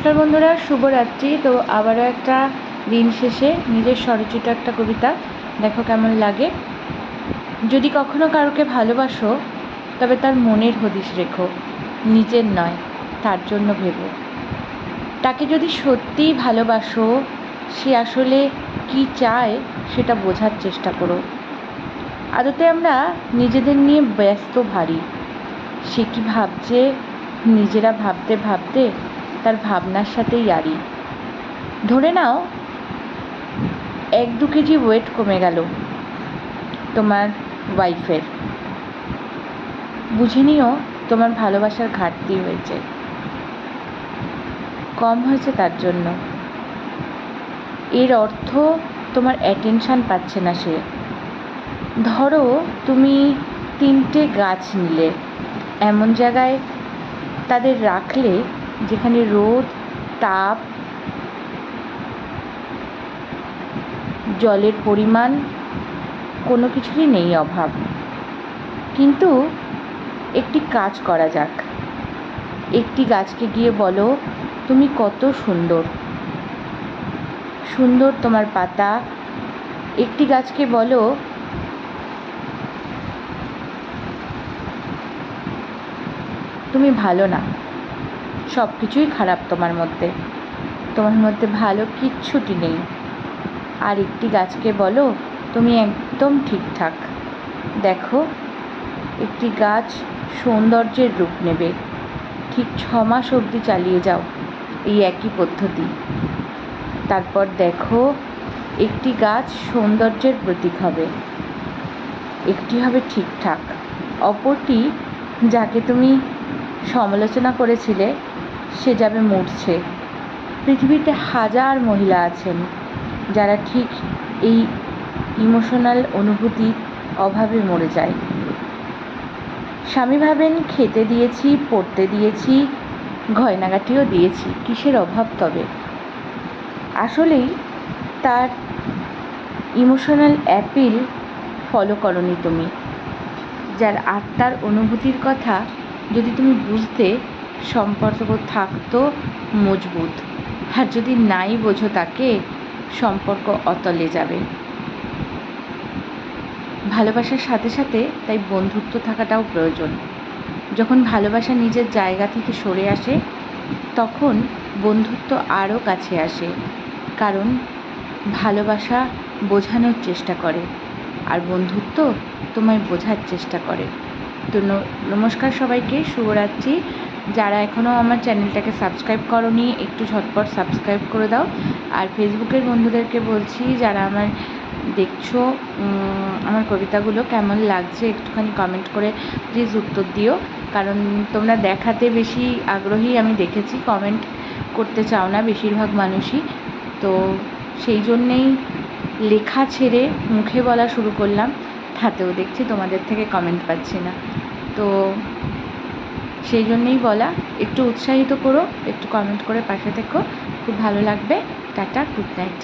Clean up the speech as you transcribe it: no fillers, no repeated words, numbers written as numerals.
নমস্কার বন্ধুরা, শুভরাত্রি। তো আবারও একটা দিন শেষে নিজের স্বরচিত একটা কবিতা দেখো কেমন লাগে। যদি কখনো কারোকে ভালোবাসো তবে তার মনের হদিশ রেখো, নিজের নয়, তার জন্য ভেবো। তাকে যদি সত্যিই ভালোবাসো, সে আসলে কি চায় সেটা বোঝার চেষ্টা করো। আদতে আমরা নিজেদের নিয়ে ব্যস্ত ভারী, সে কি ভাবছে নিজেরা ভাবতে ভাবতে তার ভাবনার সাথেই আড়ি। ধরে নাও 1-2 কেজি ওয়েট কমে গেল তোমার ওয়াইফের, বুঝে নিও তোমার ভালোবাসার ঘাটতি হয়েছে, কম হয়েছে তার জন্য। এর অর্থ তোমার অ্যাটেনশান পাচ্ছে না সে। ধরো তুমি 3টে গাছ নিলে, এমন জায়গায় তাদের রাখলে যেখানে রোদ, তাপ, জলের পরিমাণ কোনো কিছুরই নেই অভাব। কিন্তু একটি কাজ করা যাক, একটি গাছকে গিয়ে বলো তুমি কত সুন্দর, সুন্দর তোমার পাতা। একটি গাছকে বলো তুমি ভালো না, সব কিছুই খারাপ তোমার মধ্যে, তোমার মধ্যে ভালো কিচ্ছুটি নেই। আর একটি গাছকে বলো তুমি একদম ঠিকঠাক। দেখো, একটি গাছ সৌন্দর্যের রূপ নেবে। ঠিক 6 মাস অবধি চালিয়ে যাও এই একই পদ্ধতি। তারপর দেখো, একটি গাছ সৌন্দর্যের প্রতীক হবে, একটি হবে ঠিকঠাক, অপরটি যাকে তুমি সমালোচনা করেছিলে সে যাবে মূর্ছে। পৃথিবীতে হাজার মহিলা আছেন যারা ঠিক এই ইমোশনাল অনুভূতির অভাবে মরে যায়। স্বামী ভাবেন খেতে দিয়েছি, পড়তে দিয়েছি, গয়নাগাটিও দিয়েছি, কিসের অভাব তবে? আসলেই তার ইমোশনাল অ্যাপিল ফলো করনি তুমি। যার আত্মার অনুভূতির কথা যদি তুমি বুঝতে, সম্পর্ক থাকতো মজবুত। আর যদি নাই বোঝো তাকে, সম্পর্ক অতলে যাবে। ভালোবাসার সাথে সাথে তাই বন্ধুত্ব থাকাটাও প্রয়োজন। যখন ভালোবাসা নিজের জায়গা থেকে সরে আসে, তখন বন্ধুত্ব আরও কাছে আসে, কারণ ভালোবাসা বোঝানোর চেষ্টা করে আর বন্ধুত্ব তোমায় বোঝার চেষ্টা করে। তো নমস্কার সবাইকে, শুভরাত্রি। যারা এখনও আমার চ্যানেলটাকে সাবস্ক্রাইব করোনি, একটু ঝটপট সাবস্ক্রাইব করে দাও। আর ফেসবুকের বন্ধুদেরকে বলছি, যারা আমার দেখছো, আমার কবিতাগুলো কেমন লাগছে একটুখানি কমেন্ট করে প্লিজ উত্তর দিও। কারণ তোমরা দেখাতে বেশি আগ্রহী আমি দেখেছি, কমেন্ট করতে চাও না বেশিরভাগ মানুষই। তো সেই জন্যেই লেখা ছেড়ে মুখে বলা শুরু করলাম, তাতেও দেখছি তোমাদের থেকে কমেন্ট পাচ্ছি না। তো সেই জন্যেই বলা, একটু উৎসাহিত করো, একটু কমেন্ট করে পাশে থেকো, খুব ভালো লাগবে। Tata, good night.